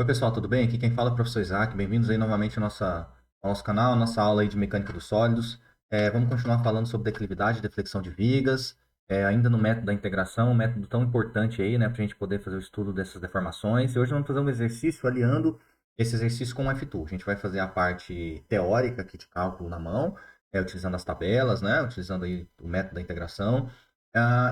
Oi, pessoal, tudo bem? Aqui quem fala é o professor Isaac. Bem-vindos aí novamente ao nosso canal, nossa aula aí de mecânica dos sólidos. Vamos continuar falando sobre declividade e deflexão de vigas, ainda no método da integração, um método tão importante aí, né, para a gente poder fazer o estudo dessas deformações. E hoje vamos fazer um exercício aliando esse exercício com o F2. A gente vai fazer a parte teórica aqui de cálculo na mão, utilizando as tabelas, né, utilizando aí o método da integração.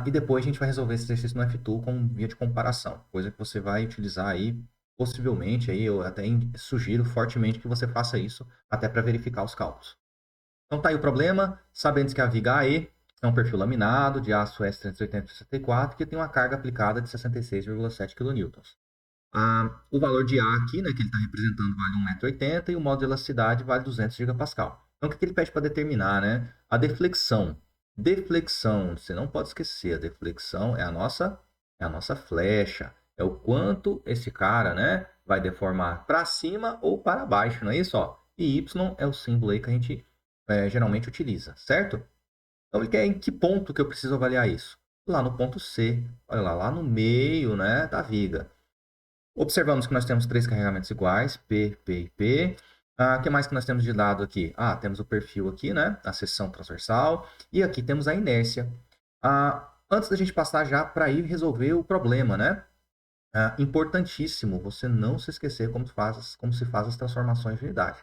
E depois a gente vai resolver esse exercício no F2 com via de comparação, coisa que você vai utilizar aí possivelmente, aí eu até sugiro fortemente que você faça isso, até para verificar os cálculos. Então tá aí o problema, sabendo que a viga AE é um perfil laminado de aço S380-64 que tem uma carga aplicada de 66,7 kN. O valor de A aqui, né, que ele está representando, vale 1,80 m e o modo de elasticidade vale 200 gigapascal. Então o que ele pede para determinar, né? A deflexão. Deflexão, você não pode esquecer, a deflexão é a nossa flecha. É o quanto esse cara, né, vai deformar para cima ou para baixo, não é isso? Ó? E Y é o símbolo aí que a gente geralmente utiliza, certo? Então ele quer em que ponto que eu preciso avaliar isso? Lá no ponto C, olha lá no meio, né, da viga. Observamos que nós temos três carregamentos iguais, P, P e P. O que mais que nós temos de lado aqui? Temos o perfil aqui, né? A seção transversal. E aqui temos a inércia. Antes da gente passar já para ir resolver o problema, né? Importantíssimo você não se esquecer como se faz as transformações de unidade.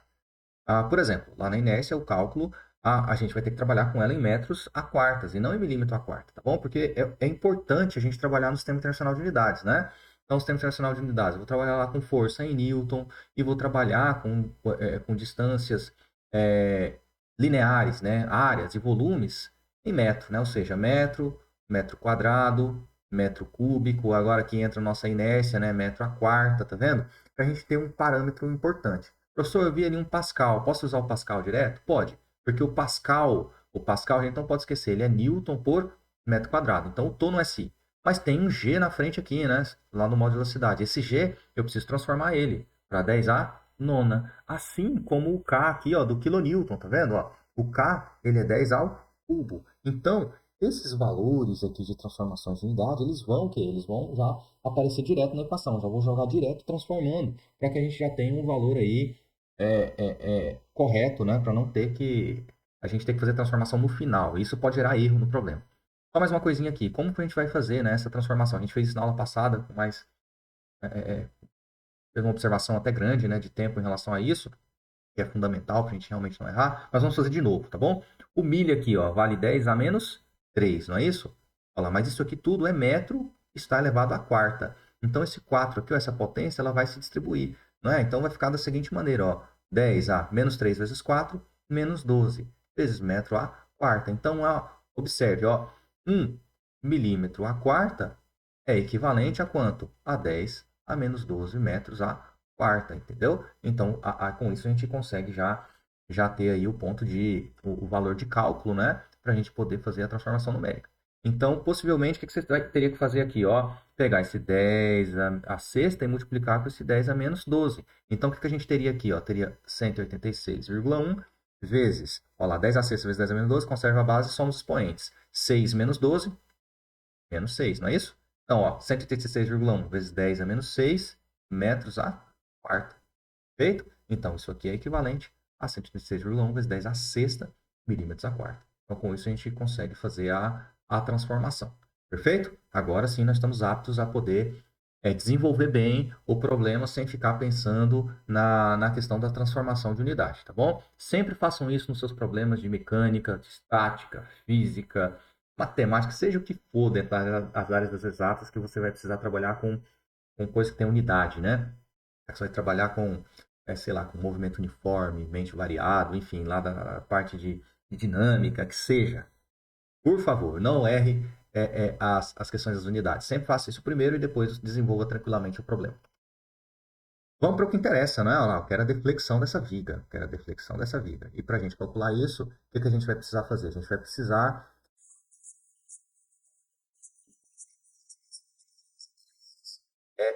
Por exemplo, lá na inércia, o cálculo, a gente vai ter que trabalhar com ela em metros a quartas e não em milímetro a quarta, tá bom? Porque é importante a gente trabalhar no Sistema Internacional de Unidades, né? Então, o Sistema Internacional de Unidades, eu vou trabalhar lá com força em Newton e vou trabalhar com distâncias é, lineares, né? Áreas e volumes em metro, né? Ou seja, metro, metro quadrado, metro cúbico. Agora aqui entra a nossa inércia, né? Metro a quarta, tá vendo? Para a gente ter um parâmetro importante. Professor, eu vi ali um Pascal. Posso usar o Pascal direto? Pode, porque o Pascal a gente não pode esquecer, ele é Newton por metro quadrado. Então, o tô no SI. Mas tem um G na frente aqui, né? Lá no modo de velocidade. Esse G, eu preciso transformar ele para 10 a nona. Assim como o K aqui, ó, do quilonewton, tá vendo? Ó, o K, ele é 10 ao cubo. Então, esses valores aqui de transformações de unidade, eles vão já aparecer direto na equação. Já vou jogar direto transformando, para que a gente já tenha um valor aí correto, né? Para não ter que a gente ter que fazer transformação no final. Isso pode gerar erro no problema. Só mais uma coisinha aqui. Como que a gente vai fazer, né, essa transformação? A gente fez isso na aula passada, mas fez uma observação até grande, né, de tempo em relação a isso, que é fundamental para a gente realmente não errar. Mas vamos fazer de novo, tá bom? O milha aqui, ó, vale 10 a menos 3, não é isso? Olha lá, mas isso aqui tudo é metro, está elevado à quarta. Então, esse 4 aqui, ó, essa potência, ela vai se distribuir, não é? Então, vai ficar da seguinte maneira, ó, 10 a menos 3 vezes 4, menos 12 vezes metro à quarta. Então, ó, observe, ó, 1 milímetro à quarta é equivalente a quanto? A 10 a menos 12 metros à quarta, entendeu? Então, com isso a gente consegue já ter aí o valor de cálculo, né? Para a gente poder fazer a transformação numérica. Então, possivelmente, o que você teria que fazer aqui? Ó, pegar esse 10 a sexta e multiplicar com esse 10 a menos 12. Então, o que a gente teria aqui? Ó? Teria 186,1 vezes, ó lá, 10 a sexta vezes 10 a menos 12, conserva a base, somos expoentes. 6 menos 12, menos 6, não é isso? Então, ó, 186,1 vezes 10 a menos 6 metros a quarta. Perfeito? Então, isso aqui é equivalente a 186,1 vezes 10 a sexta milímetros a quarta. Então, com isso, a gente consegue fazer a transformação. Perfeito? Agora sim, nós estamos aptos a poder desenvolver bem o problema sem ficar pensando na questão da transformação de unidade, tá bom? Sempre façam isso nos seus problemas de mecânica, de estática, física, matemática, seja o que for dentro das áreas das exatas que você vai precisar trabalhar com coisa que tem unidade, né? Você vai trabalhar com, sei lá, com movimento uniforme, mente variado, enfim, lá da parte de dinâmica, que seja. Por favor, não erre as questões das unidades. Sempre faça isso primeiro e depois desenvolva tranquilamente o problema. Vamos para o que interessa, né? Olha lá, eu quero a deflexão dessa viga. Eu quero a deflexão dessa viga. E para a gente calcular isso, o que a gente vai precisar fazer? A gente vai precisar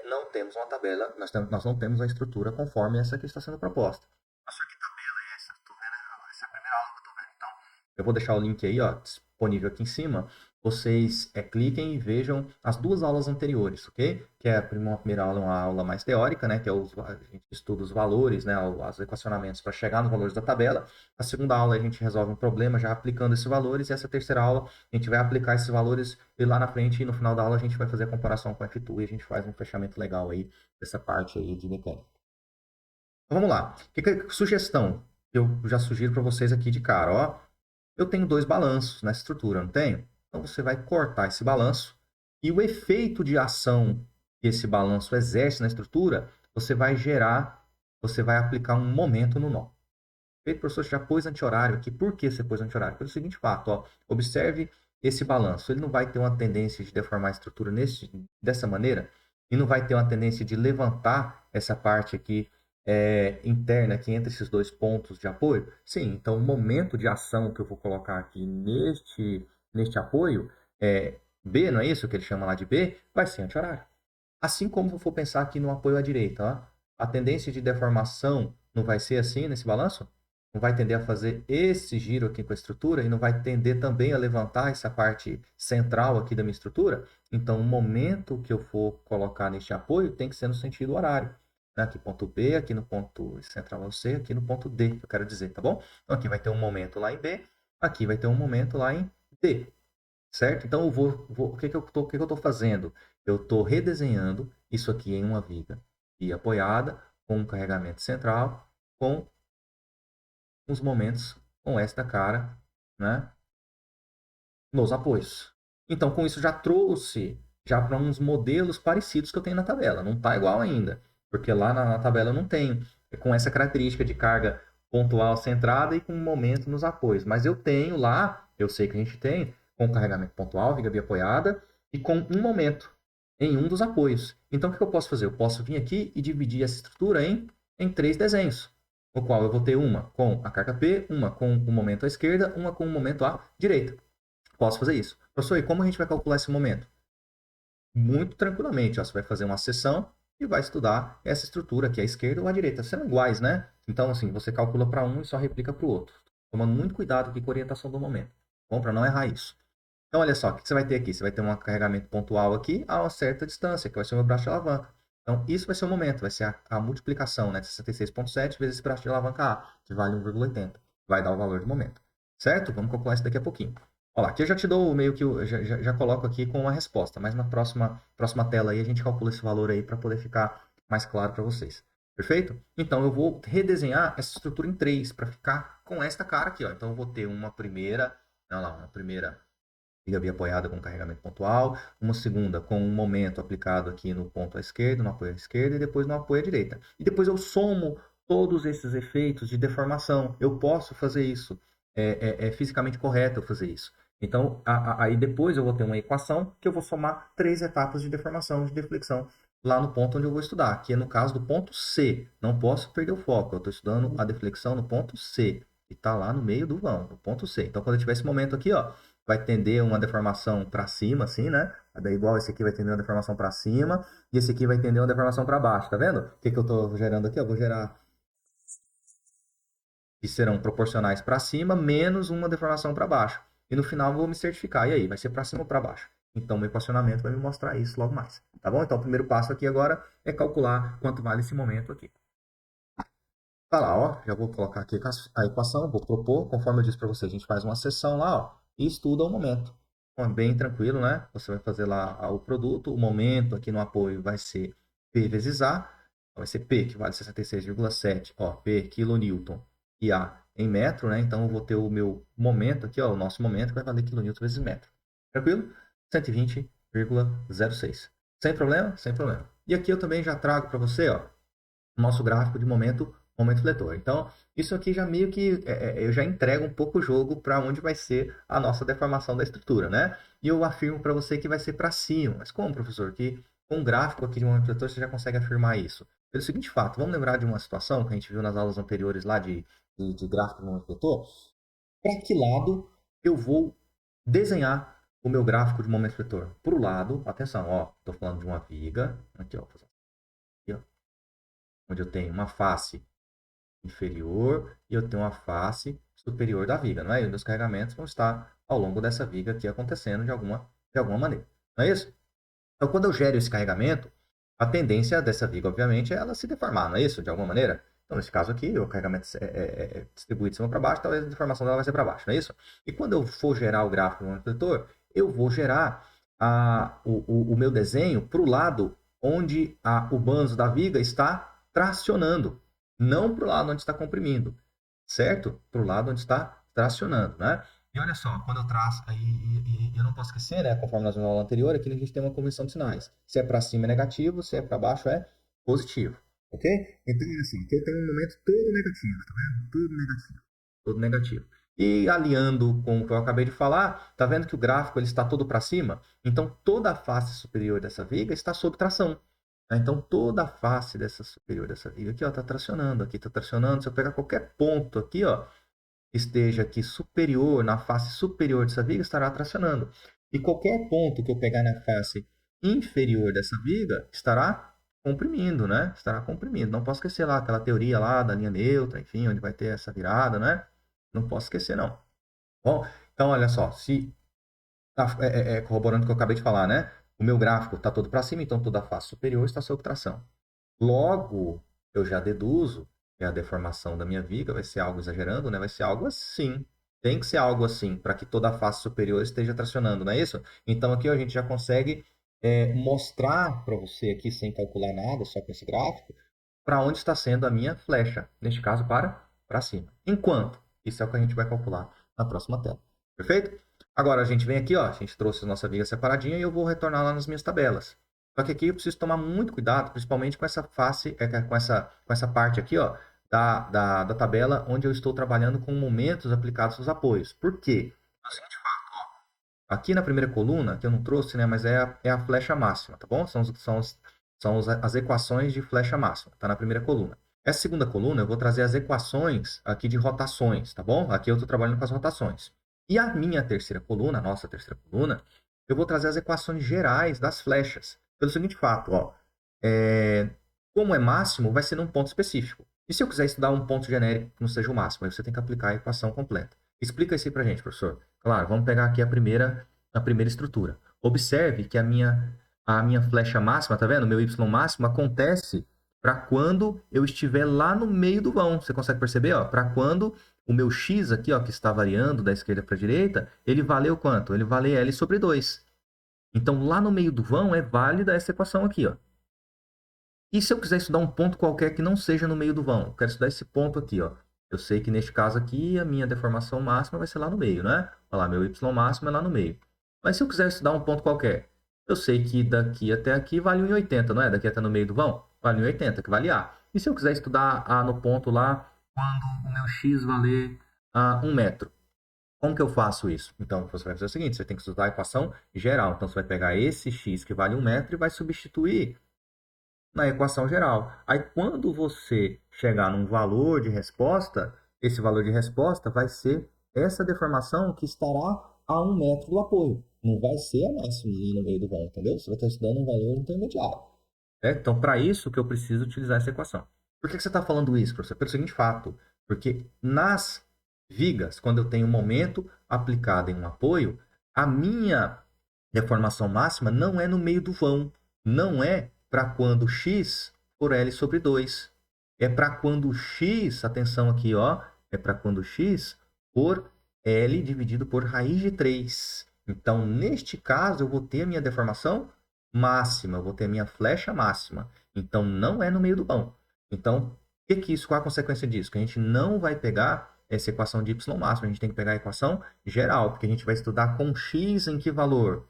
não temos uma tabela, nós não temos a estrutura conforme essa que está sendo proposta. Nossa, que tabela é essa? Tô vendo, essa é a primeira aula que eu tô vendo. Então, eu vou deixar o link aí, ó, disponível aqui em cima. vocês cliquem e vejam as duas aulas anteriores, ok? Que é uma primeira aula, uma aula mais teórica, né? Que é a gente estuda os valores, né? Os equacionamentos para chegar nos valores da tabela. A segunda aula a gente resolve um problema já aplicando esses valores. E essa terceira aula a gente vai aplicar esses valores e lá na frente, no final da aula, a gente vai fazer a comparação com o F2 e a gente faz um fechamento legal aí dessa parte aí de mecânica. Então, vamos lá. Sugestão que eu já sugiro para vocês aqui de cara, ó. Eu tenho dois balanços nessa estrutura, não tenho? Então você vai cortar esse balanço e o efeito de ação que esse balanço exerce na estrutura, você vai gerar, você vai aplicar um momento no nó. Feito, professor, você já pôs anti-horário aqui. Por que você pôs anti-horário? Pelo seguinte fato, ó, observe esse balanço. Ele não vai ter uma tendência de deformar a estrutura dessa maneira e não vai ter uma tendência de levantar essa parte aqui interna aqui entre esses dois pontos de apoio? Sim, então o momento de ação que eu vou colocar aqui neste apoio, B, não é isso que ele chama lá de B, vai ser anti-horário. Assim como eu for pensar aqui no apoio à direita, ó, a tendência de deformação não vai ser assim nesse balanço? Não vai tender a fazer esse giro aqui com a estrutura e não vai tender também a levantar essa parte central aqui da minha estrutura? Então, o momento que eu for colocar neste apoio tem que ser no sentido horário. Né? Aqui ponto B, aqui no ponto central é o C, aqui no ponto D, que eu quero dizer, tá bom? Então, aqui vai ter um momento lá em B, aqui vai ter um momento lá em D. Certo? Então, o que que eu estou fazendo? Eu estou redesenhando isso aqui em uma viga e apoiada, com um carregamento central, com os momentos com esta cara, né, nos apoios. Então, com isso, já trouxe já para uns modelos parecidos que eu tenho na tabela. Não está igual ainda, porque lá na tabela eu não tenho com essa característica de carga pontual centrada e com um momento nos apoios. Mas eu tenho lá, eu sei que a gente tem, com carregamento pontual, viga biapoiada, e com um momento em um dos apoios. Então, o que eu posso fazer? Eu posso vir aqui e dividir essa estrutura em três desenhos, no qual eu vou ter uma com a carga P, uma com o momento à esquerda, uma com o momento à direita. Posso fazer isso. Professor, e como a gente vai calcular esse momento? Muito tranquilamente. Ó, você vai fazer uma seção e vai estudar essa estrutura aqui, à esquerda ou à direita. São iguais, né? Então, assim, você calcula para um e só replica para o outro. Tomando muito cuidado aqui com a orientação do momento. Bom, para não errar isso. Então, olha só, o que você vai ter aqui? Você vai ter um carregamento pontual aqui a uma certa distância, que vai ser o meu braço de alavanca. Então, isso vai ser o momento, vai ser a multiplicação, né, de 66,7 vezes esse braço de alavanca A, que vale 1,80. Vai dar o valor do momento. Certo? Vamos calcular isso daqui a pouquinho. Olha lá, aqui eu já te dou meio que, já coloco aqui com uma resposta, mas na próxima tela aí a gente calcula esse valor aí para poder ficar mais claro para vocês. Perfeito? Então, eu vou redesenhar essa estrutura em três para ficar com esta cara aqui, ó. Então, eu vou ter uma primeira, olha lá, uma primeira viga biapoiada com carregamento pontual, uma segunda com um momento aplicado aqui no ponto à esquerda, no apoio à esquerda e depois no apoio à direita. E depois eu somo todos esses efeitos de deformação. Eu posso fazer isso. É fisicamente correto eu fazer isso. Então, aí depois eu vou ter uma equação que eu vou somar três etapas de deformação, de deflexão, lá no ponto onde eu vou estudar, que é no caso do ponto C. Não posso perder o foco. Eu estou estudando a deflexão no ponto C, que está lá no meio do vão, no ponto C. Então, quando eu tiver esse momento aqui, ó, vai tender uma deformação para cima, assim, né? Daí, igual esse aqui vai tender uma deformação para cima e esse aqui vai tender uma deformação para baixo, tá vendo? O que eu estou gerando aqui? Eu vou gerar que serão proporcionais para cima menos uma deformação para baixo. E no final eu vou me certificar. E aí, vai ser para cima ou para baixo? Então, meu equacionamento vai me mostrar isso logo mais. Tá bom? Então, o primeiro passo aqui agora é calcular quanto vale esse momento aqui. Tá lá, ó. Já vou colocar aqui a equação, vou propor, conforme eu disse para você, a gente faz uma sessão lá, ó, e estuda o momento. Então, bem tranquilo, né? Você vai fazer lá o produto, o momento aqui no apoio vai ser P vezes A, vai ser P, que vale 66,7, ó, P, quilonewton, e A em metro, né? Então, eu vou ter o meu momento aqui, ó, o nosso momento, que vai valer quilonewton vezes metro. Tranquilo? 120,06. Sem problema? Sem problema. E aqui eu também já trago para você, ó, o nosso gráfico de momento fletor. Então, isso aqui já meio que eu já entrego um pouco o jogo para onde vai ser a nossa deformação da estrutura, né? E eu afirmo para você que vai ser para cima. Mas como, professor? Que com um gráfico aqui de momento fletor você já consegue afirmar isso? Pelo seguinte fato, vamos lembrar de uma situação que a gente viu nas aulas anteriores lá de gráfico de momento fletor? Para que lado eu vou desenhar o meu gráfico de momento fletor? Para o lado, atenção, ó, estou falando de uma viga, aqui ó, aqui, ó, onde eu tenho uma face inferior e eu tenho a face superior da viga, não é? E os meus carregamentos vão estar ao longo dessa viga aqui acontecendo de alguma maneira, não é isso? Então, quando eu gero esse carregamento, a tendência dessa viga, obviamente, é ela se deformar, não é isso? De alguma maneira. Então, nesse caso aqui, o carregamento é distribuído de cima para baixo, talvez a deformação dela vai ser para baixo, não é isso? E quando eu for gerar o gráfico no refletor, eu vou gerar o meu desenho para o lado onde o banzo da viga está tracionando, não para o lado onde está comprimindo, certo? Para o lado onde está tracionando, né? E olha só, quando eu traço, e eu não posso esquecer, né? Conforme nós vimos na aula anterior, aqui a gente tem uma convenção de sinais. Se é para cima é negativo, se é para baixo é positivo. Ok? Então, assim, aqui eu tenho um momento todo negativo, tá vendo? Tudo negativo. Todo negativo. E alinhando com o que eu acabei de falar, tá vendo que o gráfico ele está todo para cima? Então, toda a face superior dessa viga está sob tração. Né? Então, toda a face dessa superior dessa viga aqui, ó, tá tracionando. Aqui tá tracionando. Se eu pegar qualquer ponto aqui, ó, esteja aqui superior, na face superior dessa viga, estará tracionando. E qualquer ponto que eu pegar na face inferior dessa viga, estará comprimindo, né? Estará comprimindo. Não posso esquecer lá aquela teoria lá da linha neutra, enfim, onde vai ter essa virada, né? Não posso esquecer, não. Bom, então olha só, se corroborando o que eu acabei de falar, né? O meu gráfico está todo para cima, então toda a face superior está sob tração. Logo, eu já deduzo que a deformação da minha viga vai ser algo exagerando, né? Vai ser algo assim. Tem que ser algo assim, para que toda a face superior esteja tracionando, não é isso? Então aqui ó, a gente já consegue mostrar para você aqui, sem calcular nada, só com esse gráfico, para onde está sendo a minha flecha. Neste caso, para cima. Enquanto, isso é o que a gente vai calcular na próxima tela. Perfeito? Agora a gente vem aqui, ó, a gente trouxe a nossa viga separadinha e eu vou retornar lá nas minhas tabelas. Só que aqui eu preciso tomar muito cuidado, principalmente com essa face, com essa parte aqui, ó, da tabela onde eu estou trabalhando com momentos aplicados aos apoios. Por quê? Aqui na primeira coluna, que eu não trouxe, né, mas é a flecha máxima, tá bom? As equações de flecha máxima, tá na primeira coluna. Essa segunda coluna eu vou trazer as equações aqui de rotações, tá bom? Aqui eu estou trabalhando com as rotações. E a minha terceira coluna, a nossa terceira coluna, eu vou trazer as equações gerais das flechas. Pelo seguinte fato, ó, como é máximo, vai ser num ponto específico. E se eu quiser estudar um ponto genérico que não seja o máximo, aí você tem que aplicar a equação completa. Explica isso aí pra gente, professor. Claro, vamos pegar aqui a primeira estrutura. Observe que a minha flecha máxima, tá vendo? O meu y máximo acontece para quando eu estiver lá no meio do vão. Você consegue perceber, ó? Para quando o meu x aqui, ó, que está variando da esquerda para a direita, ele valeu quanto? Ele vale L sobre 2. Então, lá no meio do vão é válida essa equação aqui, ó. E se eu quiser estudar um ponto qualquer que não seja no meio do vão? Eu quero estudar esse ponto aqui, ó. Eu sei que neste caso aqui, a minha deformação máxima vai ser lá no meio, né? Olha lá, meu y máximo é lá no meio. Mas se eu quiser estudar um ponto qualquer, eu sei que daqui até aqui vale 1,80, não é? Daqui até no meio do vão, vale 1,80, que vale A. E se eu quiser estudar no ponto lá, quando o meu x valer 1 metro? Como que eu faço isso? Então, você vai fazer o seguinte, você tem que estudar a equação geral. Então, você vai pegar esse x que vale 1 metro e vai substituir na equação geral. Aí, quando você chegar num valor de resposta, esse valor de resposta vai ser essa deformação que estará a 1 metro do apoio. Não vai ser a máxima ali no meio do vão, entendeu? Você vai estar estudando um valor intermediário. Então, para isso que eu preciso utilizar essa equação. Por que você está falando isso, professor? Pelo seguinte fato, porque nas vigas, quando eu tenho um momento aplicado em um apoio, a minha deformação máxima não é no meio do vão, não é para quando x por L sobre 2. É para quando x, atenção aqui, ó, é para quando x por L dividido por raiz de 3. Então, neste caso, eu vou ter a minha deformação máxima, eu vou ter a minha flecha máxima. Então, não é no meio do vão. Então, qual a consequência disso? Que a gente não vai pegar essa equação de y máximo, a gente tem que pegar a equação geral, porque a gente vai estudar com x em que valor?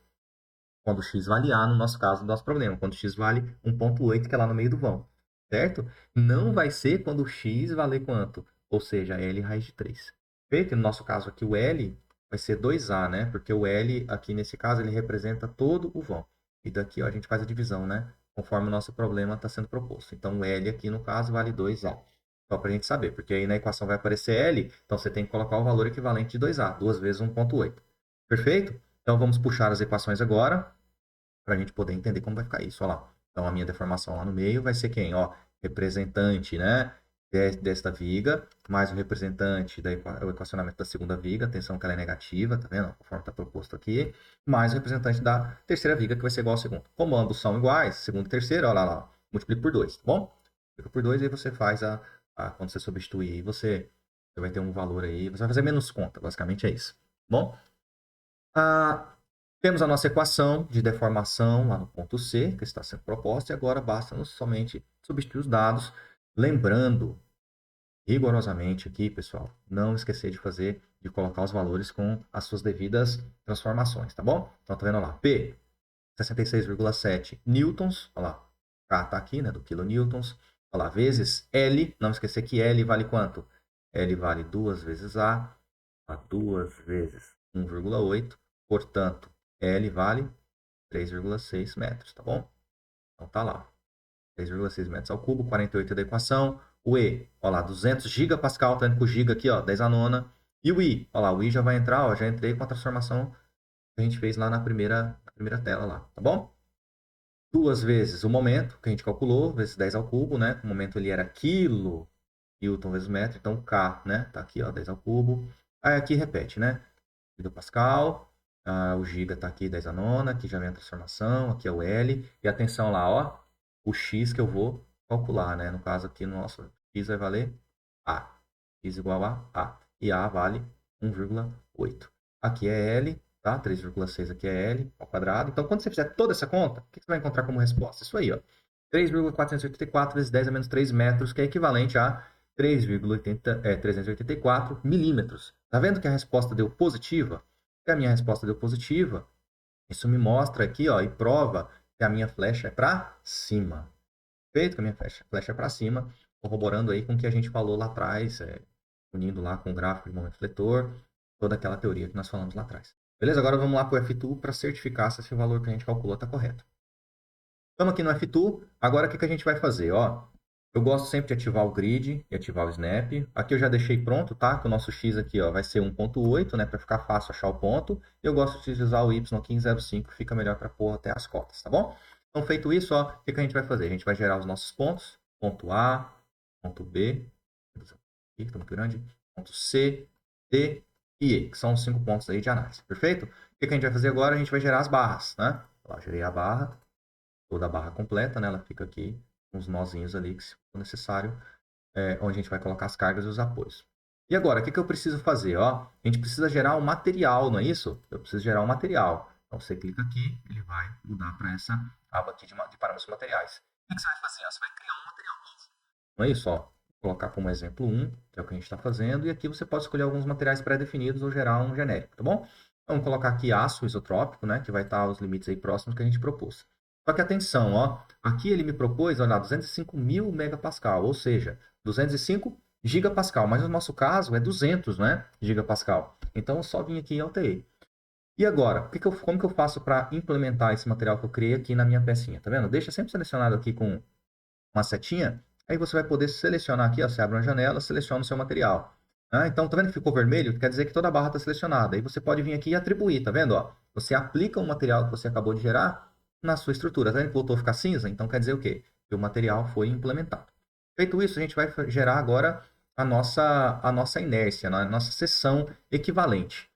Quando x vale A, no nosso caso, do nosso problema. Quando x vale 1,8, que é lá no meio do vão. Certo? Não vai ser quando x valer quanto? Ou seja, L raiz de 3. Perfeito? No nosso caso aqui, o L vai ser 2A, né? Porque o L, aqui nesse caso, ele representa todo o vão. E daqui, ó, a gente faz a divisão, né? Conforme o nosso problema está sendo proposto. Então, o L aqui, no caso, vale 2A. Só para a gente saber, porque aí na equação vai aparecer L, então você tem que colocar o valor equivalente de 2A, 2 vezes 1,8. Perfeito? Então, vamos puxar as equações agora para a gente poder entender como vai ficar isso. Olha lá. Então, a minha deformação lá no meio vai ser quem? Ó, representante, né? desta viga, mais o representante o equacionamento da segunda viga, atenção que ela é negativa, tá vendo? Conforme está proposto aqui, mais o representante da terceira viga, que vai ser igual ao segundo. Como ambos são iguais, segundo e terceiro, olha lá, multiplica por 2, tá bom? Multiplica por 2 e aí você faz quando você substituir, você vai ter um valor aí, você vai fazer menos conta, basicamente é isso, tá bom? Temos a nossa equação de deformação lá no ponto C, que está sendo proposta, e agora basta-nos somente substituir os dados, lembrando rigorosamente aqui, pessoal, não esquecer de colocar os valores com as suas devidas transformações, tá bom? Então, tá vendo lá, P, 66,7 newtons, olha lá, K tá aqui, né, do quilonewtons, olha lá, vezes L, não esquecer que L vale quanto? L vale 2 vezes A 2 vezes 1,8, portanto, L vale 3,6 metros, tá bom? Então tá lá, 3,6 metros ao cubo, 48 é da equação. O E, ó lá, 200 gigapascal, tá indo com o giga aqui, ó, 10 a nona. E o I, ó lá, o I já vai entrar, ó, já entrei com a transformação que a gente fez lá na primeira tela lá, tá bom? 2 vezes o momento, que a gente calculou, vezes 10 ao cubo, né? O momento ele era quilo, Newton vezes metro, então K, né? Tá aqui, ó, 10 ao cubo. Aí aqui repete, né? Gigapascal, o giga tá aqui 10 a nona, aqui já vem a transformação, aqui é o L, e atenção lá, ó, o X que eu vou calcular, né? No caso aqui, nosso X vai valer A, X igual a, e A vale 1,8. Aqui é L, tá? 3,6 aqui é L ao quadrado. Então, quando você fizer toda essa conta, o que você vai encontrar como resposta? Isso aí, ó, 3,484 vezes 10 a menos 3 metros, que é equivalente a 384 milímetros. Tá vendo que a resposta deu positiva? Se a minha resposta deu positiva, isso me mostra aqui, ó, e prova que a minha flecha é para cima. Feito que a minha flecha é para cima, corroborando aí com o que a gente falou lá atrás, unindo lá com o gráfico de momento fletor, toda aquela teoria que nós falamos lá atrás. Beleza? Agora vamos lá para o F2 para certificar se esse valor que a gente calculou está correto. Estamos aqui no F2. Agora o que a gente vai fazer? Ó, eu gosto sempre de ativar o grid e ativar o snap. Aqui eu já deixei pronto, tá? Que o nosso X aqui, ó, vai ser 1.8, né? Para ficar fácil achar o ponto. Eu gosto de utilizar o Y1505, fica melhor para pôr até as cotas, tá bom? Então, feito isso, ó, o que a gente vai fazer? A gente vai gerar os nossos pontos. Ponto A, ponto B, aqui, que tá muito grande, ponto C, D e E, que são os 5 pontos aí de análise, perfeito? O que a gente vai fazer agora? A gente vai gerar as barras, né? Ó, gerei a barra, toda a barra completa, né? Ela fica aqui com uns nozinhos ali que se for necessário, onde a gente vai colocar as cargas e os apoios. E agora, o que eu preciso fazer? Ó, a gente precisa gerar um material, não é isso? Eu preciso gerar um material. Então, você clica aqui, ele vai mudar para essa aba aqui de parâmetros materiais. O que você vai fazer? Você vai criar um material novo. Não é isso? Ó, vou colocar como exemplo 1, que é o que a gente está fazendo, e aqui você pode escolher alguns materiais pré-definidos ou gerar um genérico, tá bom? Então, vamos colocar aqui aço isotrópico, né, que vai estar os limites aí próximos que a gente propôs. Só que atenção, ó, aqui ele me propôs, olha, 205 mil megapascal, ou seja, 205 gigapascal, mas no nosso caso é 200, né, gigapascal. Então, eu só vim aqui e alterei. E agora, como que eu faço para implementar esse material que eu criei aqui na minha pecinha? Tá vendo? Deixa sempre selecionado aqui com uma setinha, aí você vai poder selecionar aqui, ó, você abre uma janela, seleciona o seu material. Então, tá vendo que ficou vermelho? Quer dizer que toda a barra está selecionada. Aí você pode vir aqui e atribuir, tá vendo? Ó? Você aplica o material que você acabou de gerar na sua estrutura. Tá vendo que voltou a ficar cinza? Então, quer dizer o quê? Que o material foi implementado. Feito isso, a gente vai gerar agora a nossa inércia, a nossa seção equivalente.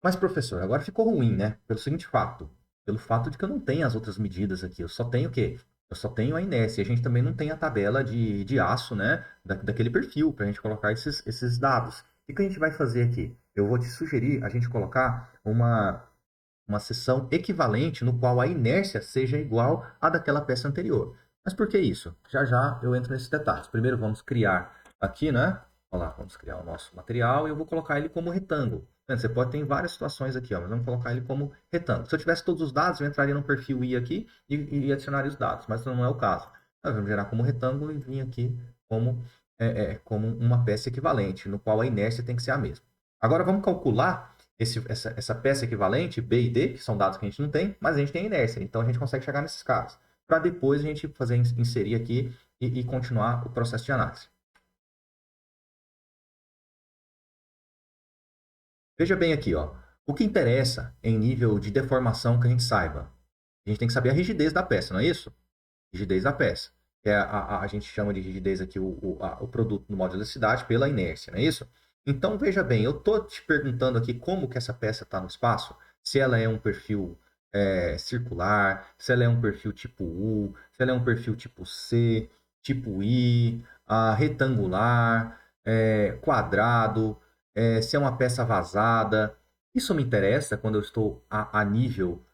Mas, professor, agora ficou ruim, né? Pelo seguinte fato. Pelo fato de que eu não tenho as outras medidas aqui. Eu só tenho o quê? Eu só tenho a inércia. A gente também não tem a tabela de aço, né? Daquele perfil para a gente colocar esses dados. O que a gente vai fazer aqui? Eu vou te sugerir a gente colocar uma seção equivalente no qual a inércia seja igual à daquela peça anterior. Mas por que isso? Já já eu entro nesses detalhes. Primeiro vamos criar aqui, né? Olha lá, vamos criar o nosso material e eu vou colocar ele como retângulo. Você pode ter várias situações aqui, ó, mas vamos colocar ele como retângulo. Se eu tivesse todos os dados, eu entraria no perfil I aqui e adicionaria os dados, mas não é o caso. Nós vamos gerar como retângulo e vir aqui como uma peça equivalente, no qual a inércia tem que ser a mesma. Agora vamos calcular essa peça equivalente, B e D, que são dados que a gente não tem, mas a gente tem a inércia, então a gente consegue chegar nesses caras. Para depois a gente inserir aqui e continuar o processo de análise. Veja bem aqui, ó. O que interessa em nível de deformação que a gente saiba? A gente tem que saber a rigidez da peça, não é isso? Rigidez da peça. que é a gente chama de rigidez aqui o produto no modo de elasticidade pela inércia, não é isso? Então, veja bem, eu estou te perguntando aqui como que essa peça está no espaço, se ela é um perfil circular, se ela é um perfil tipo U, se ela é um perfil tipo C, tipo I, retangular, quadrado, se é uma peça vazada. Isso me interessa quando eu estou a nível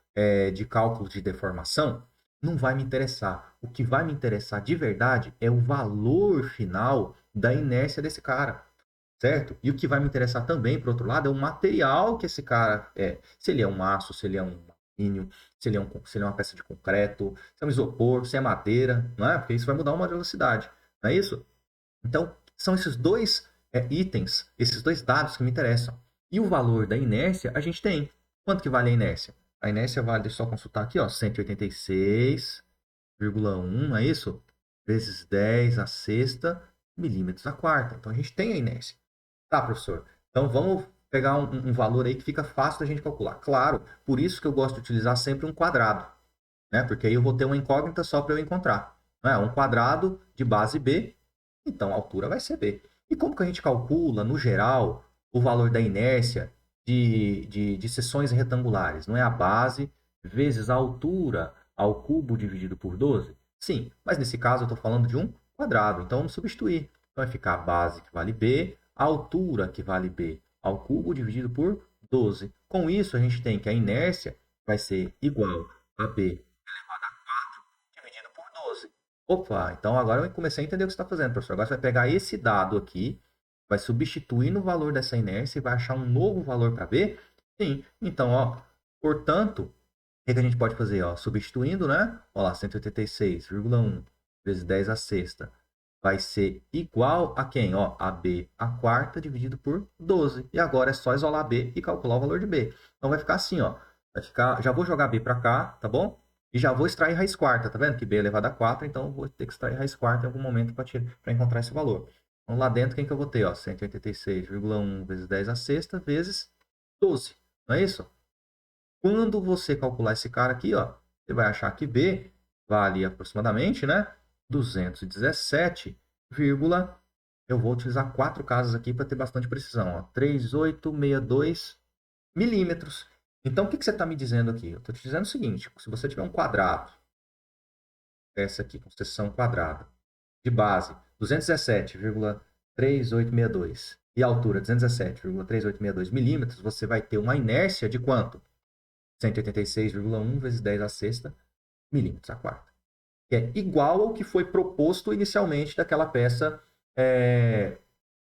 de cálculo de deformação? Não vai me interessar. O que vai me interessar de verdade é o valor final da inércia desse cara, certo? E o que vai me interessar também, por outro lado, é o material que esse cara é. Se ele é um aço, se ele é um alumínio, se ele é uma peça de concreto, se é um isopor, se é madeira, não é? Porque isso vai mudar uma velocidade, não é isso? Então, são esses dois itens, esses dois dados que me interessam. E o valor da inércia a gente tem. Quanto que vale a inércia? A inércia vale, deixa eu só consultar aqui, ó, 186,1, não é isso? Vezes 10 a sexta, milímetros a quarta. Então, a gente tem a inércia. Tá, professor. Então, vamos pegar um valor aí que fica fácil da gente calcular. Claro, por isso que eu gosto de utilizar sempre um quadrado, né? Porque aí eu vou ter uma incógnita só para eu encontrar. Não é? Um quadrado de base B, então a altura vai ser B. E como que a gente calcula, no geral, o valor da inércia de seções retangulares? Não é a base vezes a altura ao cubo dividido por 12? Sim, mas nesse caso eu estou falando de um quadrado, então vamos substituir. Então vai ficar a base que vale B, a altura que vale B ao cubo dividido por 12. Com isso, a gente tem que a inércia vai ser igual a B dividido por 12. Opa, então agora eu comecei a entender o que você está fazendo, professor. Agora você vai pegar esse dado aqui, vai substituir no valor dessa inércia e vai achar um novo valor para B? Sim. Então, ó, portanto, o que a gente pode fazer? Ó, substituindo, né? Olha lá, 186,1 vezes 10 a sexta vai ser igual a quem? Ó, a B a quarta dividido por 12. E agora é só isolar B e calcular o valor de B. Então vai ficar assim, ó. Vai ficar, já vou jogar B para cá, tá bom? E já vou extrair raiz quarta, tá vendo? Que B é elevado a 4, então eu vou ter que extrair raiz quarta em algum momento para encontrar esse valor. Então lá dentro, quem que eu vou ter? Ó, 186,1 vezes 10 a sexta vezes 12. Não é isso? Quando você calcular esse cara aqui, ó, você vai achar que B vale aproximadamente, né? 217, eu vou utilizar 4 casas aqui para ter bastante precisão, ó, 3862 milímetros. Então, o que você está me dizendo aqui? Eu estou te dizendo o seguinte: se você tiver um quadrado, essa aqui, com seção quadrada, de base 217,3862 e altura 217,3862 milímetros, você vai ter uma inércia de quanto? 186,1 vezes 10 a sexta milímetros a quarta. Que é igual ao que foi proposto inicialmente daquela peça,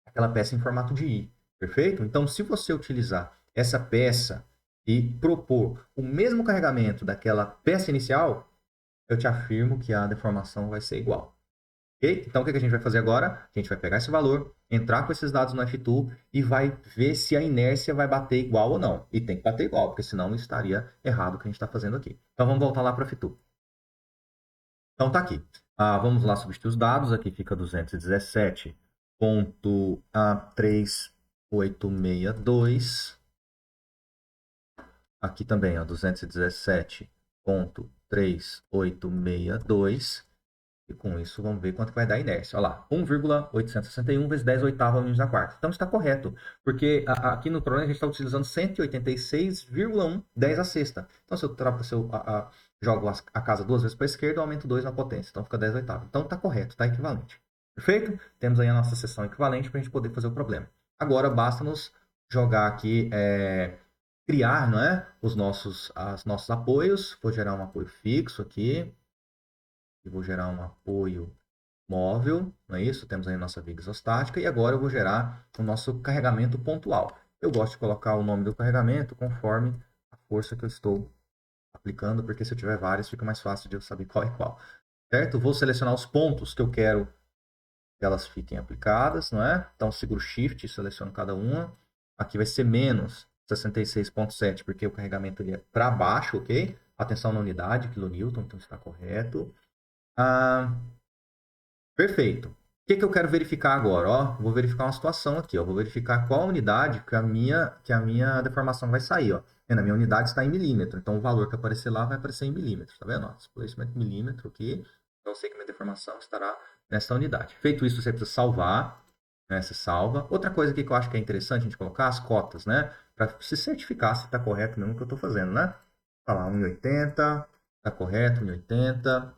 aquela peça em formato de I. Perfeito? Então, se você utilizar essa peça e propor o mesmo carregamento daquela peça inicial, eu te afirmo que a deformação vai ser igual. Ok? Então, o que a gente vai fazer agora? A gente vai pegar esse valor, entrar com esses dados no F-Tool e vai ver se a inércia vai bater igual ou não. E tem que bater igual, porque senão não estaria errado o que a gente está fazendo aqui. Então, vamos voltar lá para o F-Tool. Então, tá aqui. Vamos lá substituir os dados. Aqui fica 217,3862. Aqui também, ó, 217,3862. E com isso, vamos ver quanto vai dar a inércia. Olha lá, 1,861 vezes 10 oitava menos a quarta. Então, está correto, porque aqui no problema a gente está utilizando 186,1 10 a sexta. Então, se eu jogo a casa duas vezes para a esquerda, eu aumento 2 na potência. Então, fica 10 oitavos. Então, está correto, está equivalente. Perfeito? Temos aí a nossa seção equivalente para a gente poder fazer o problema. Agora, basta nos jogar aqui, criar, não é? Os nossos apoios. Vou gerar um apoio fixo aqui. E vou gerar um apoio móvel, não é isso? Temos aí a nossa viga isostática e agora eu vou gerar o nosso carregamento pontual. Eu gosto de colocar o nome do carregamento conforme a força que eu estou aplicando, porque se eu tiver vários fica mais fácil de eu saber qual é qual. Certo? Vou selecionar os pontos que eu quero que elas fiquem aplicadas, não é? Então seguro Shift e seleciono cada uma. Aqui vai ser menos 66,7, porque o carregamento ele é para baixo, ok? Atenção na unidade, quilonewton, então está correto. Perfeito. O que eu quero verificar agora? Ó, vou verificar uma situação aqui. Ó. Vou verificar qual unidade que a minha deformação vai sair. Ó. A minha unidade está em milímetro. Então, o valor que aparecer lá vai aparecer em milímetros. Tá vendo? Ó, displacement milímetro aqui. Então eu sei que minha deformação estará nessa unidade. Feito isso, você precisa salvar, né? Você salva. Outra coisa aqui que eu acho que é interessante a gente colocar, as cotas, né? Para se certificar se está correto mesmo o que eu estou fazendo, né? Olha lá, 1,80, está correto, 1,80,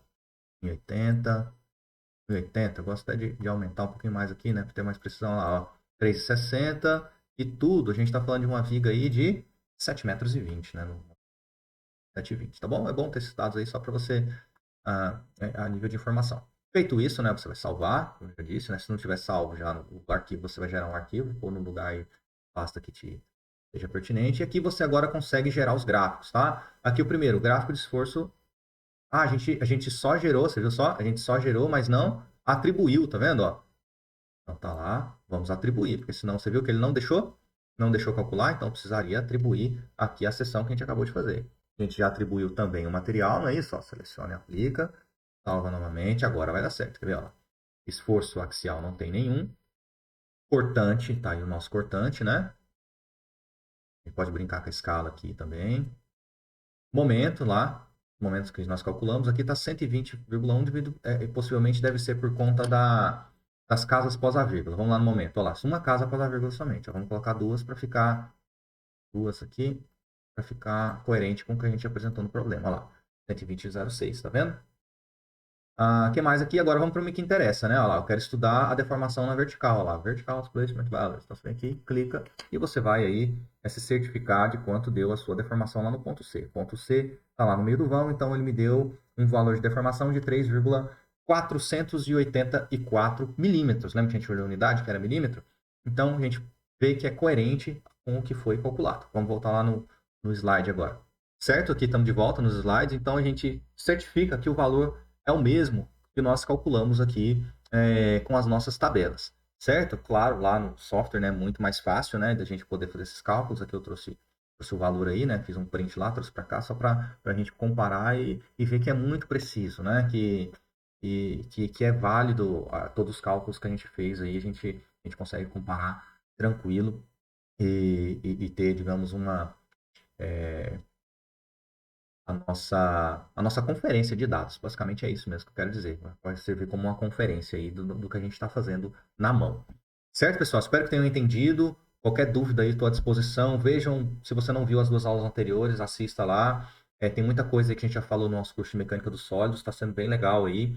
1,80, 1,80. Eu gosto até de aumentar um pouquinho mais aqui, né? Para ter mais precisão lá, ó. 3,60 e tudo. A gente está falando de uma viga aí de 7,20 m, né? 7,20, tá bom? É bom ter esses dados aí só para você a nível de informação. Feito isso, né, você vai salvar, como eu já disse, né, se não tiver salvo já no arquivo, você vai gerar um arquivo, ou no lugar aí, pasta que te seja pertinente. E aqui você agora consegue gerar os gráficos, tá? Aqui o primeiro, o gráfico de esforço. Ah, a gente só gerou, você viu só? A gente só gerou, mas não atribuiu, tá vendo, ó? Então tá lá, vamos atribuir, porque senão você viu que ele não deixou calcular, então precisaria atribuir aqui a seção que a gente acabou de fazer. A gente já atribuiu também o material, não é isso? Ó, seleciona e aplica, salva novamente, agora vai dar certo, quer ver? Ó? Esforço axial não tem nenhum, cortante, tá aí o nosso cortante, né? A gente pode brincar com a escala aqui também. Momento lá, momentos que nós calculamos, aqui está 120,1 devido, possivelmente deve ser por conta das casas pós a vírgula. Vamos lá no momento, olha lá, uma casa após a vírgula somente. Ó, vamos colocar duas para ficar, duas aqui, para ficar coerente com o que a gente apresentou no problema. Olha lá, 120,06, tá vendo? Que mais aqui? Agora vamos para o que interessa, né? Olha lá, eu quero estudar a deformação na vertical. Olha lá, vertical displacement values. Então você vem aqui, clica e você vai aí se certificar de quanto deu a sua deformação lá no ponto C. Ponto C está lá no meio do vão, então ele me deu um valor de deformação de 3,484 milímetros. Lembra que a gente olhou a unidade, que era milímetro? Então a gente vê que é coerente com o que foi calculado. Vamos voltar lá no slide agora. Certo? Aqui estamos de volta nos slides, então a gente certifica que o valor é o mesmo que nós calculamos aqui com as nossas tabelas, certo? Claro, lá no software, né, é muito mais fácil, né, da gente poder fazer esses cálculos. Aqui eu trouxe o valor aí, né, fiz um print lá, trouxe para cá só para a gente comparar e ver que é muito preciso, né, que é válido todos os cálculos que a gente fez aí, a gente consegue comparar tranquilo e ter, digamos, a nossa conferência de dados. Basicamente é isso mesmo que eu quero dizer. Pode servir como uma conferência aí do que a gente está fazendo na mão. Certo, pessoal? Espero que tenham entendido. Qualquer dúvida aí, estou à disposição. Vejam, se você não viu as duas aulas anteriores, assista lá. Tem muita coisa aí que a gente já falou no nosso curso de Mecânica dos Sólidos, está sendo bem legal aí.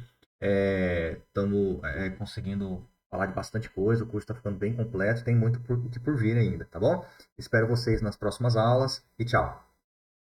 Estamos conseguindo falar de bastante coisa, o curso está ficando bem completo, tem muito que por vir ainda, tá bom? Espero vocês nas próximas aulas e tchau!